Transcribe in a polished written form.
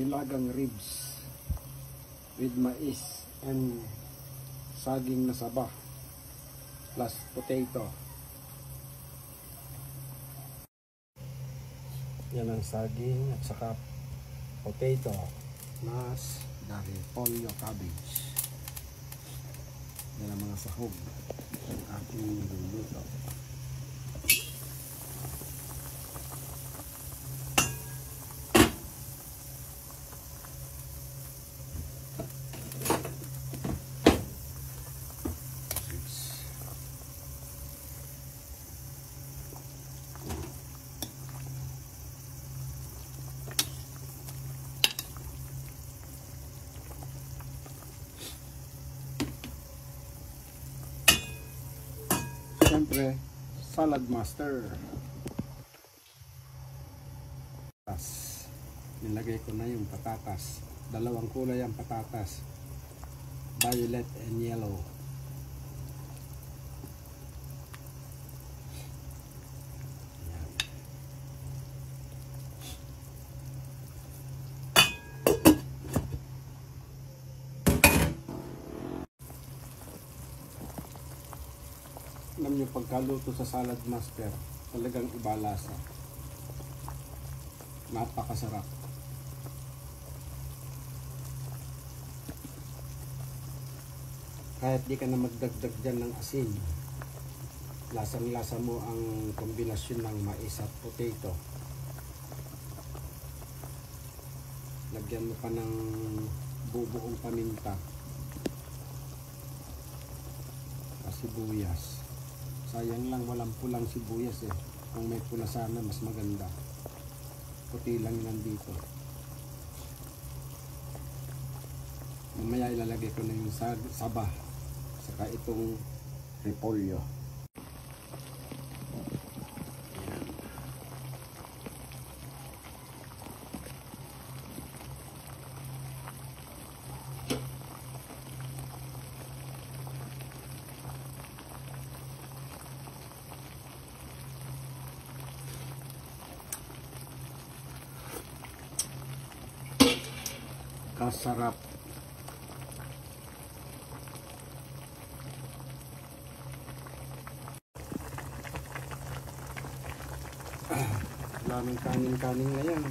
nilagang ribs with mais and saging na saba plus potato. Yan ang saging at saka potato plus dari polio cabbage. Yan ang mga sahog ng ating niluluto. Siyempre, salad master. Nilagay ko na yung patatas. Dalawang kulay ang patatas. Violet and yellow. Ayan. Alam nyo, pagkaluto sa salad master, talagang iba lasa. Napakasarap. Kahit di ka na magdagdag dyan ng asin, lasang-lasa mo ang kombinasyon ng mais at potato. Lagyan mo pa ng bubuong paminta at sibuyas. Sayang lang walang pulang sibuyas eh. Kung may pula sana mas maganda. Puti lang nandito. Mamaya ilalagay ko na yung saba saka itong repolyo. Kasarap. Daming kanin-kanin na yan.